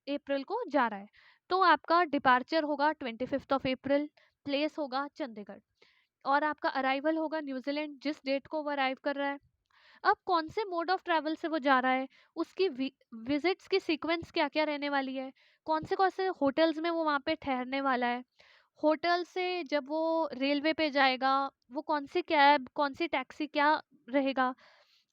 अप्रैल को जा रहा है, तो आपका डिपार्चर होगा 25 अप्रैल, प्लेस होगा चंडीगढ़, और आपका अराइवल होगा न्यूजीलैंड जिस डेट को वो अराइव कर रहा है। अब कौन से मोड ऑफ ट्रैवल से वो जा रहा है, उसकी विजिट्स की सीक्वेंस क्या क्या रहने वाली है, कौन से होटल्स में वो वहाँ पे ठहरने वाला है, होटल से जब वो रेलवे पे जाएगा वो कौन सी कैब कौन सी टैक्सी क्या रहेगा,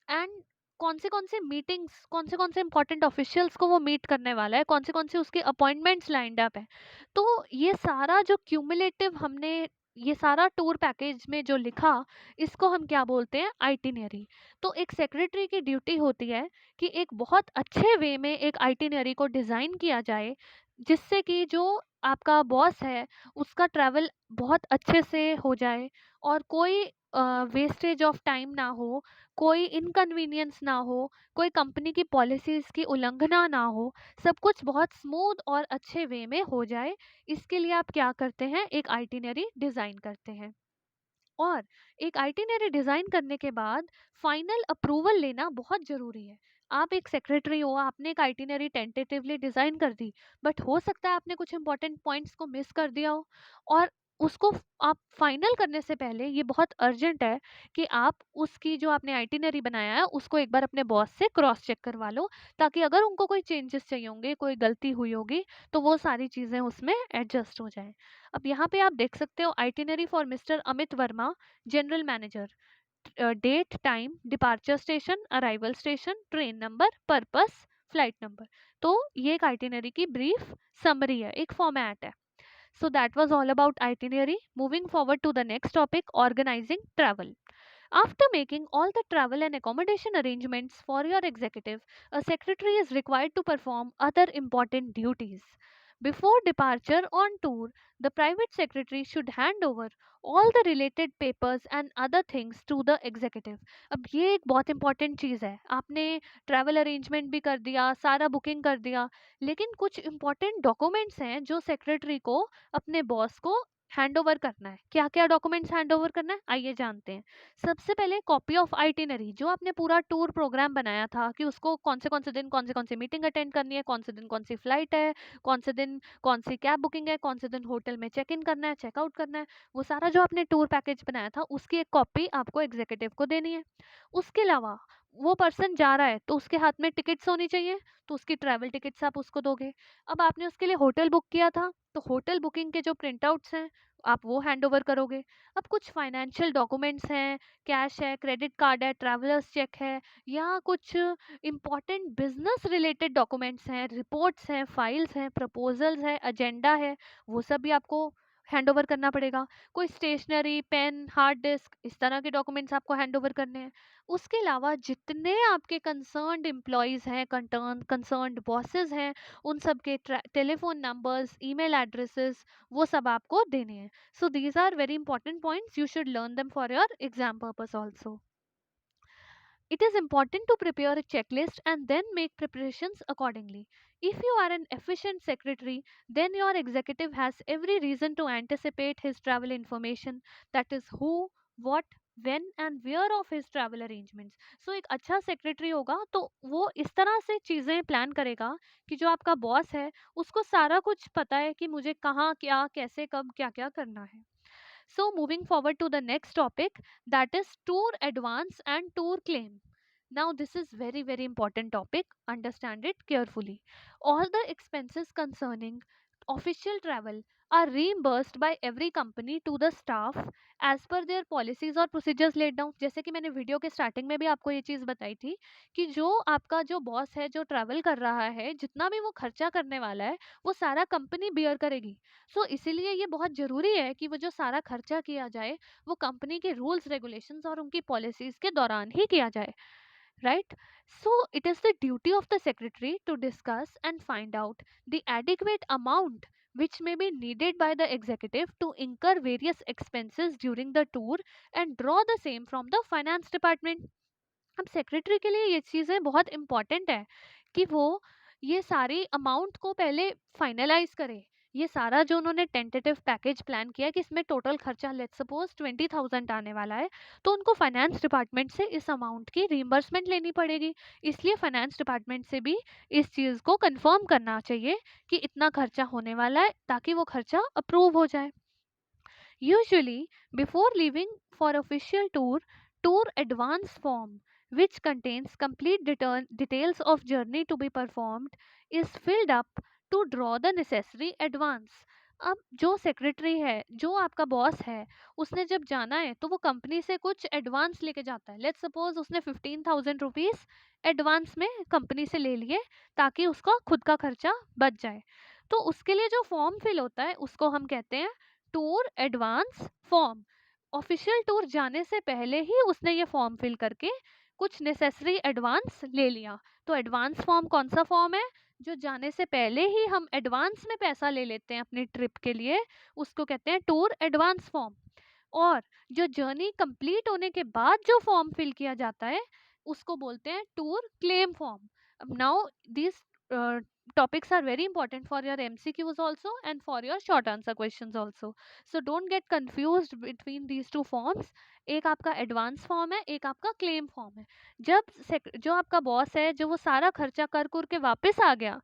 एंड कौन से मीटिंग्स, कौन से इंपॉर्टेंट ऑफिशियल्स को वो मीट करने वाला है, कौन से उसके अपॉइंटमेंट्स लाइंड अप है। तो ये सारा जो क्यूमुलेटिव हमने ये सारा टूर पैकेज में जो लिखा, इसको हम क्या बोलते हैं, आइटिनरी। तो एक सेक्रेटरी की ड्यूटी होती है कि एक बहुत अच्छे वे में एक आइटिनरी को डिज़ाइन किया जाए, जिससे कि जो आपका बॉस है उसका ट्रैवल बहुत अच्छे से हो जाए, और कोई वेस्टेज ऑफ टाइम ना हो, कोई इनकन्वीनियंस ना हो, कोई कंपनी की पॉलिसीज़ की उल्लंघना ना हो, सब कुछ बहुत स्मूथ और अच्छे वे में हो जाए। इसके लिए आप क्या करते हैं, एक आइटिनरी डिज़ाइन करते हैं। और एक आइटिनरी डिज़ाइन करने के बाद फाइनल अप्रूवल लेना बहुत ज़रूरी है। आप एक सेक्रेटरी हो, आपने एक आइटिनरी टेंटेटिवली डिज़ाइन कर दी, बट हो सकता है आपने कुछ इंपॉर्टेंट पॉइंट्स को मिस कर दिया हो, और उसको आप फाइनल करने से पहले ये बहुत अर्जेंट है कि आप उसकी जो आपने आइटिनरी बनाया है उसको एक बार अपने बॉस से क्रॉस चेक करवा लो, ताकि अगर उनको कोई चेंजेस चाहिए होंगे, कोई गलती हुई होगी, तो वो सारी चीज़ें उसमें एडजस्ट हो जाएं। अब यहाँ पे आप देख सकते हो itinerary for mister Amit Verma, general manager, date, time, departure station, arrival station, train number, purpose, flight number. तो ये एक आइटिनरी की ब्रीफ समरी है, एक फॉर्मेट है। So that was all about itinerary. Moving forward to the next topic, organizing travel. After making all the travel and accommodation arrangements for your executive, a secretary is required to perform other important duties. Before departure on tour, the private secretary should hand over all the related papers and other things to the executive. अब ये एक बहुत important चीज़ है, आपने travel arrangement भी कर दिया, सारा बुकिंग कर दिया, लेकिन कुछ इंपॉर्टेंट डॉक्यूमेंट्स हैं जो सेक्रेटरी को अपने बॉस को हैंड ओवर करना है। क्या क्या डॉक्यूमेंट्स हैंड ओवर करना है, आइए जानते हैं। सबसे पहले कॉपी ऑफ आइटिनरी, जो आपने पूरा टूर प्रोग्राम बनाया था कि उसको कौन से दिन कौन सी मीटिंग अटेंड करनी है, कौन से दिन कौन सी फ्लाइट है, कौन से दिन कौन सी कैब बुकिंग है, कौन से दिन होटल में चेक इन करना है, चेकआउट करना है, वो सारा जो आपने टूर पैकेज बनाया था उसकी एक कॉपी आपको एग्जीक्यूटिव को देनी है। उसके अलावा वो पर्सन जा रहा है तो उसके हाथ में टिकट्स होनी चाहिए, तो उसकी ट्रैवल टिकट्स आप उसको दोगे। अब आपने उसके लिए होटल बुक किया था, तो होटल बुकिंग के जो प्रिंट आउट्स हैं आप वो हैंड ओवर करोगे। अब कुछ फाइनेंशियल डॉक्यूमेंट्स हैं, कैश है, क्रेडिट कार्ड है, ट्रैवलर्स चेक है, या कुछ इंपॉर्टेंट बिजनेस रिलेटेड डॉक्यूमेंट्स हैं, रिपोर्ट्स हैं, फाइल्स हैं, प्रपोजल्स है, एजेंडा है, वो सब भी आपको हैंड ओवर करना पड़ेगा। कोई स्टेशनरी, पेन, हार्ड डिस्क, इस तरह के डॉक्यूमेंट्स आपको हैंड ओवर करने हैं। उसके अलावा जितने आपके कंसर्न्ड एम्प्लॉयज़ हैं, कंसर्न्ड बॉसेस हैं, उन सब के टेलीफोन नंबर्स, ईमेल एड्रेसेस, वो सब आपको देने हैं। So these are very important points. You should learn them for your exam purpose also. It is important to prepare a checklist and then make preparations accordingly. If you are an efficient secretary, then your executive has every reason to anticipate his travel information, that is who, what, when and where of his travel arrangements. So एक अच्छा secretary होगा तो वो इस तरह से चीज़ें plan करेगा कि जो आपका बॉस है उसको सारा कुछ पता है कि मुझे कहाँ क्या कैसे कब क्या क्या करना है। So moving forward to the next topic, that is tour advance and tour claim. Now this is very important topic. Understand it carefully. All the expenses concerning official travel are reimbursed by every company to the staff as per their policies और procedures laid down. जैसे कि मैंने video के starting में भी आपको ये चीज़ बताई थी कि जो आपका जो बॉस है जो ट्रैवल कर रहा है, जितना भी वो खर्चा करने वाला है वो सारा कंपनी बियर करेगी। सो इसीलिए ये बहुत ज़रूरी है कि वो जो सारा खर्चा किया जाए वो कंपनी के रूल्स रेगुलेशंस और उनकी पॉलिसीज़ के दौरान ही किया जाए, right? So it is the duty of the secretary to discuss and find out the adequate amount which may be needed by the executive to incur various expenses during the tour and draw the same from the finance department. अब secretary के लिए ये चीज़ें बहुत important है कि वो ये सारी अमाउंट को पहले फाइनलाइज करे। ये सारा जो उन्होंने टेंटेटिव पैकेज प्लान किया कि इसमें टोटल खर्चा लेट्स सपोज 20,000 आने वाला है, तो उनको फाइनेंस डिपार्टमेंट से इस अमाउंट की रीइंबर्समेंट लेनी पड़ेगी। इसलिए फाइनेंस डिपार्टमेंट से भी इस चीज़ को कंफर्म करना चाहिए कि इतना खर्चा होने वाला है, ताकि वो खर्चा अप्रूव हो जाए। Usually, before leaving for official tour, tour advance form, which contains complete details of journey to be performed, is filled up to draw the necessary advance. अब जो सेक्रेटरी है, जो आपका बॉस है, उसने जब जाना है तो वो कंपनी से कुछ एडवांस लेके जाता है। लेट्स सपोज उसने 15,000 रुपीज़ एडवांस में कंपनी से ले लिए, ताकि उसका खुद का खर्चा बच जाए। तो उसके लिए जो फॉर्म फिल होता है उसको हम कहते हैं tour advance form. Official tour जाने से पहले ही उसने ये फॉर्म फिल करके कुछ नेसेसरी एडवांस ले लिया। तो एडवांस फॉर्म कौन सा फॉर्म है? जो जाने से पहले ही हम एडवांस में पैसा ले लेते हैं अपनी ट्रिप के लिए, उसको कहते हैं टूर एडवांस फॉर्म। और जो जर्नी कंप्लीट होने के बाद जो फॉर्म फिल किया जाता है उसको बोलते हैं टूर क्लेम फॉर्म। अब now this topics are very important for your MCQs also and for your short answer questions also. So don't get confused between these two forms. एक आपका एडवांस फॉर्म है, एक आपका क्लेम फॉर्म है। जब जो आपका बॉस है, जो वो सारा खर्चा कर कुर के वापस आ गया,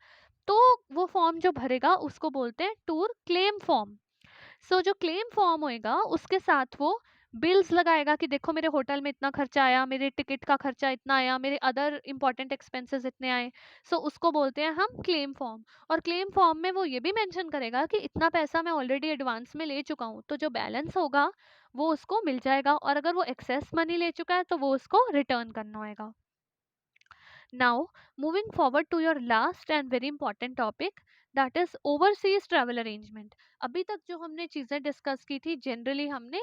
तो वो फॉर्म जो भरेगा उसको बोलते हैं टूर क्लेम फॉर्म। सो जो क्लेम फॉर्म होएगा उसके साथ वो बिल्स लगाएगा कि देखो मेरे होटल में इतना खर्चा आया, मेरे टिकट का खर्चा इतना आया, मेरे अदर इंपॉर्टेंट एक्सपेंसेस इतने आए। सो उसको बोलते हैं हम क्लेम फॉर्म। और क्लेम फॉर्म में वो ये भी मेंशन करेगा कि इतना पैसा मैं ऑलरेडी एडवांस में ले चुका हूँ, तो जो बैलेंस होगा वो उसको मिल जाएगा, और अगर वो एक्सेस मनी ले चुका है तो वो उसको रिटर्न करना होगा। Now, moving forward to your last and very important topic, that is overseas travel arrangement. अभी तक जो हमने चीज़ें डिस्कस की थी जनरली हमने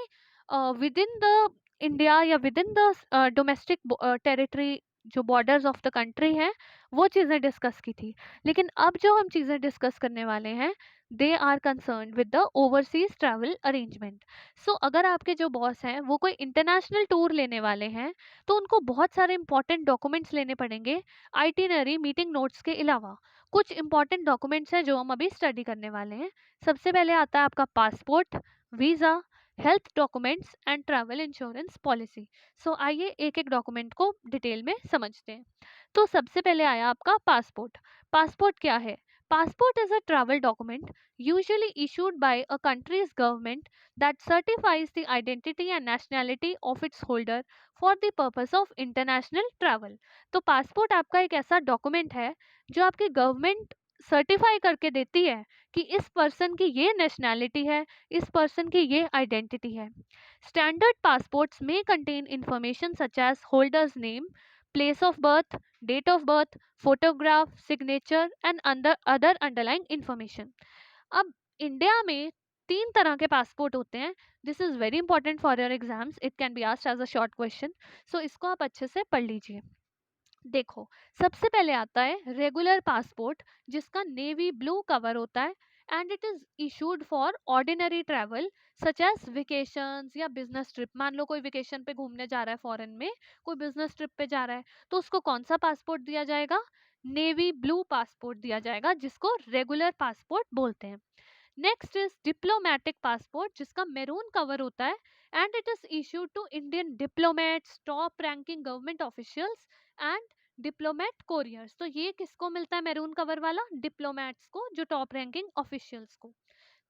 विद इन द इंडिया या with in the domestic territory, जो बॉर्डर्स ऑफ द कंट्री हैं, वो चीज़ें डिस्कस की थी। लेकिन अब जो हम चीज़ें डिस्कस करने वाले हैं, they are concern with the overseas travel arrangement. So अगर आपके जो बॉस हैं वो कोई इंटरनेशनल टूर लेने वाले हैं, तो उनको बहुत सारे इंपॉर्टेंट डॉक्यूमेंट्स लेने पड़ेंगे आइटिनरी मीटिंग नोट्स के अलावा। कुछ इंपॉर्टेंट डॉक्यूमेंट्स हैं जो हम अभी स्टडी करने वाले हैं। सबसे पहले आता है आपका passport, visa, health documents and travel insurance policy. So आइए एक एक डॉक्यूमेंट को डिटेल में समझते हैं। तो सबसे पहले आया आपका पासपोर्ट। पासपोर्ट क्या है? Passport is a travel document usually issued by a country's government that certifies the identity and nationality of its holder for the purpose of international travel। तो पासपोर्ट आपका एक ऐसा डॉक्यूमेंट है जो आपकी गवर्नमेंट सर्टिफाई करके देती है कि इस पर्सन की ये नेशनैलिटी है, इस पर्सन की ये आइडेंटिटी है। स्टैंडर्ड पासपोर्ट्स में contain information such as holder's name, place of birth, date of birth, photograph, signature and other underlying information. अब इंडिया में तीन तरह के पासपोर्ट होते हैं। This is very important for your exams, it can be asked as a short question. So इसको आप अच्छे से पढ़ लीजिए। देखो, सबसे पहले आता है रेगुलर पासपोर्ट, जिसका नेवी ब्लू कवर होता है and it is issued for ordinary travel such as vacations या बिजनेस ट्रिप। मान लो कोई वेकेशन पे घूमने जा रहा है फॉरेन में, कोई बिजनेस ट्रिप पे जा रहा है, तो उसको कौन सा पासपोर्ट दिया जाएगा? नेवी ब्लू पासपोर्ट दिया जाएगा, जिसको रेगुलर पासपोर्ट बोलते हैं। नेक्स्ट इज डिप्लोमेटिक पासपोर्ट, जिसका मेरून कवर होता है and it is issued to Indian diplomats, top ranking government officials and diplomat couriers. तो ये किसको मिलता है मेरून कवर वाला? डिप्लोमेट्स को, जो टॉप रैंकिंग ऑफिशियल्स को।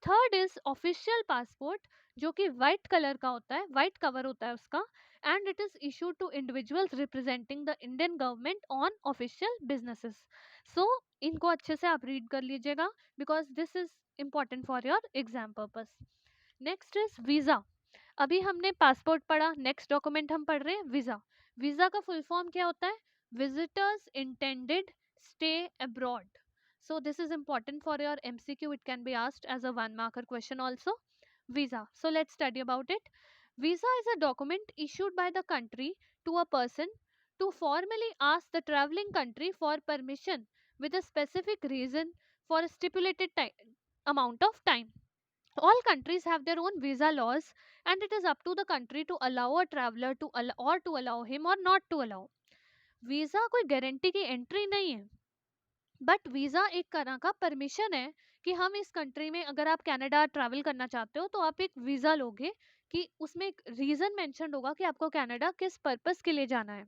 थर्ड इज ऑफिशियल पासपोर्ट, जो कि वाइट कलर का होता है, वाइट कवर होता है उसका, and it is issued to individuals representing the Indian government on official businesses. So इनको अच्छे से आप रीड कर लीजिएगा, because this is important for your exam purpose. Next is visa. अभी हमने पासपोर्ट पढ़ा, नेक्स्ट डॉक्यूमेंट हम पढ़ रहे हैं वीज़ा। वीज़ा का फुल फॉर्म क्या होता है? Visitors intended stay abroad. So this is important for your MCQ. It can be asked as a one marker question also. Visa. So let's study about it. Visa is a document issued by the country to a person to formally ask the traveling country for permission with a specific reason for a stipulated time. amount of time. All countries have their own visa laws, and it is up to the country to allow a traveler to allow, or to allow him or not to allow. Visa कोई guarantee की entry नहीं है, but visa एक तरह का permission है कि हम इस कंट्री में, अगर आप कनाडा ट्रैवल करना चाहते हो तो आप एक वीजा लोगे कि उसमें एक रीजन मेंशन होगा कि आपको कनाडा किस पर्पस के लिए जाना है।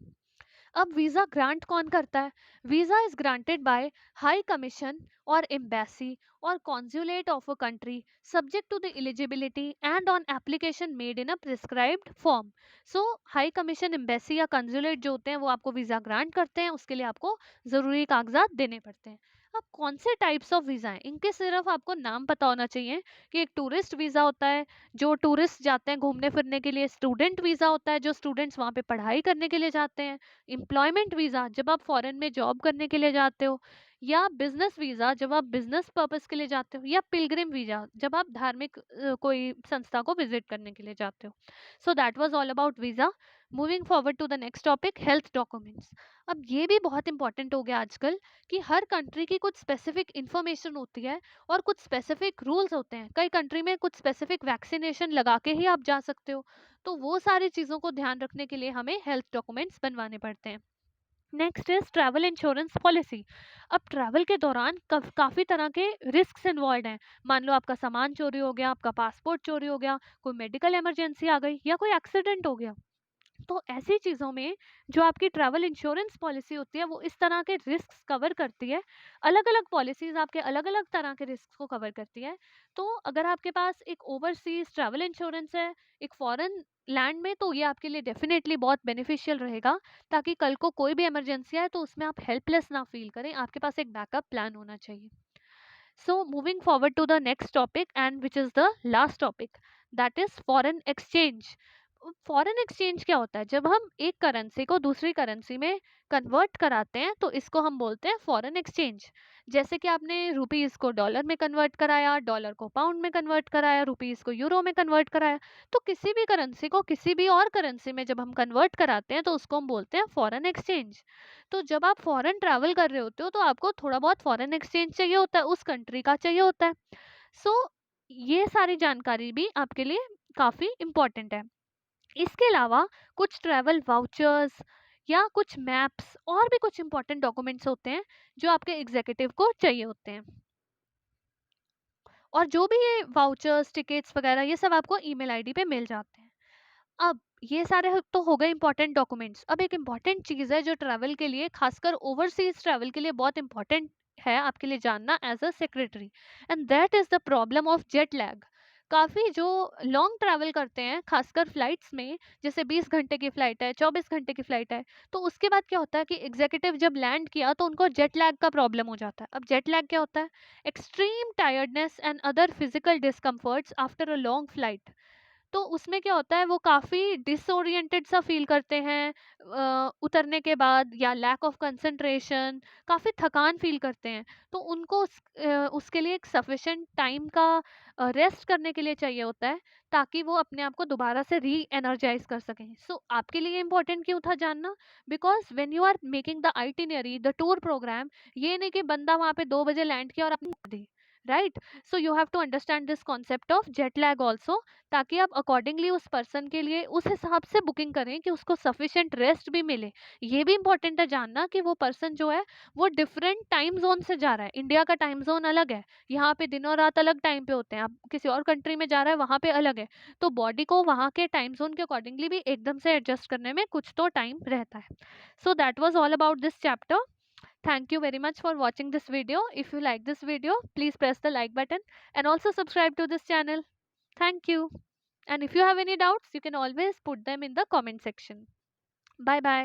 अब वीजा ग्रांट कौन करता है? Visa is granted by high commission और एम्बेसी और consulate of a country, subject to the eligibility and on application made in a prescribed form. So high commission, embassy या कंसुलेट जो होते हैं वो आपको वीजा ग्रांट करते हैं, उसके लिए आपको जरूरी कागजात देने पड़ते हैं। अब कौन से टाइप्स ऑफ वीजा हैं, इनके सिर्फ आपको नाम पता होना चाहिए कि एक टूरिस्ट वीजा होता है जो टूरिस्ट जाते हैं घूमने फिरने के लिए, स्टूडेंट वीजा होता है जो स्टूडेंट्स वहाँ पे पढ़ाई करने के लिए जाते हैं, एम्प्लॉयमेंट वीज़ा जब आप फॉरेन में जॉब करने के लिए जाते हो, या बिजनेस वीज़ा जब आप बिजनेस पर्पस के लिए जाते हो, या पिलग्रिम वीज़ा जब आप धार्मिक कोई संस्था को विजिट करने के लिए जाते हो। So that was all about visa. Moving forward to the next topic, health documents. अब ये भी बहुत इंपॉर्टेंट हो गया आजकल कि हर कंट्री की कुछ स्पेसिफिक इंफॉर्मेशन होती है और कुछ स्पेसिफिक रूल्स होते हैं। कई कंट्री में कुछ स्पेसिफिक वैक्सीनेशन लगा के ही आप जा सकते हो, तो वो सारी चीज़ों को ध्यान रखने के लिए हमें हेल्थ डॉक्यूमेंट्स बनवाने पड़ते हैं। Next is travel insurance policy. अब ट्रैवल के दौरान काफ़ी तरह के रिस्क इन्वॉल्व हैं। मान लो आपका सामान चोरी हो गया, आपका पासपोर्ट चोरी हो गया, कोई मेडिकल इमरजेंसी आ गई, या कोई एक्सीडेंट हो गया। तो ऐसी चीज़ों में जो आपकी ट्रैवल इंश्योरेंस पॉलिसी होती है वो इस तरह के रिस्क कवर करती है। अलग अलग पॉलिसीज आपके अलग अलग तरह के रिस्क को कवर करती है। तो अगर आपके पास एक ओवरसीज ट्रैवल इंश्योरेंस है एक फॉरेन लैंड में, तो ये आपके लिए डेफिनेटली बहुत बेनिफिशियल रहेगा, ताकि कल को कोई भी इमरजेंसी आए तो उसमें आप हेल्पलेस ना फील करें, आपके पास एक बैकअप प्लान होना चाहिए। So moving forward to the next topic, and which is the last topic, that is foreign exchange. Foreign exchange क्या होता है? जब हम एक करेंसी को दूसरी करेंसी में कन्वर्ट कराते हैं तो इसको हम बोलते हैं फॉरेन एक्सचेंज। जैसे कि आपने रुपीस को डॉलर में कन्वर्ट कराया, डॉलर को पाउंड में कन्वर्ट कराया, रुपीस को यूरो में कन्वर्ट कराया, तो किसी भी करेंसी को किसी भी और करेंसी में जब हम कन्वर्ट कराते हैं तो उसको हम बोलते हैं फॉरेन एक्सचेंज। तो जब आप फॉरेन ट्रैवल कर रहे होते हो तो आपको थोड़ा बहुत फॉरेन एक्सचेंज चाहिए होता है, उस कंट्री का चाहिए होता है। सो ये सारी जानकारी भी आपके लिए काफ़ी इम्पोर्टेंट है। इसके अलावा कुछ ट्रैवल वाउचर्स या कुछ मैप्स और भी कुछ इंपॉर्टेंट डॉक्यूमेंट्स होते हैं जो आपके एग्जीक्यूटिव को चाहिए होते हैं। और जो भी ये वाउचर्स, टिकट्स वगैरह, ये सब आपको ईमेल आईडी पे मिल जाते हैं। अब ये सारे तो हो गए इंपॉर्टेंट डॉक्यूमेंट्स। अब एक इम्पॉर्टेंट चीज़ है जो ट्रैवल के लिए, खासकर ओवरसीज ट्रैवल के लिए बहुत इंपॉर्टेंट है आपके लिए जानना as a secretary, and that is the problem of jet lag. काफ़ी जो लॉन्ग ट्रैवल करते हैं खासकर फ्लाइट्स में, जैसे 20 घंटे की फ़्लाइट है, 24 घंटे की फ़्लाइट है, तो उसके बाद क्या होता है कि एग्जीक्यूटिव जब लैंड किया तो उनको जेट लैग का प्रॉब्लम हो जाता है। अब जेट लैग क्या होता है? Extreme tiredness and other physical discomforts after a long flight. तो उसमें क्या होता है वो काफ़ी डिसोरिएंटेड सा फ़ील करते हैं उतरने के बाद, या लैक ऑफ कंसंट्रेशन, काफ़ी थकान फ़ील करते हैं। तो उनको उसके लिए एक सफिशिएंट टाइम का रेस्ट करने के लिए चाहिए होता है, ताकि वो अपने आप को दोबारा से री एनर्जाइज कर सकें। सो आपके लिए इम्पोर्टेंट क्यों था जानना? Because when you are making the itinerary, the tour programme, ये नहीं कि बंदा वहाँ पे 2 बजे लैंड किया और अपनी दी, right? So you have to understand this concept of jet lag also, ताकि आप अकॉर्डिंगली उस पर्सन के लिए उस हिसाब से बुकिंग करें कि उसको सफिशिएंट रेस्ट भी मिले। ये भी इंपॉर्टेंट है जानना कि वो पर्सन जो है वो डिफरेंट टाइम जोन से जा रहा है। इंडिया का टाइम जोन अलग है, यहाँ पे दिन और रात अलग टाइम पे होते हैं, आप किसी और कंट्री में जा रहा है वहाँ पे अलग है। तो बॉडी को वहाँ के टाइम जोन के अकॉर्डिंगली भी एकदम से एडजस्ट करने में कुछ तो टाइम रहता है। So that was all about this chapter. Thank you very much for watching this video. If you like this video, please press the like button and also subscribe to this channel. Thank you. And if you have any doubts, you can always put them in the comment section. Bye bye.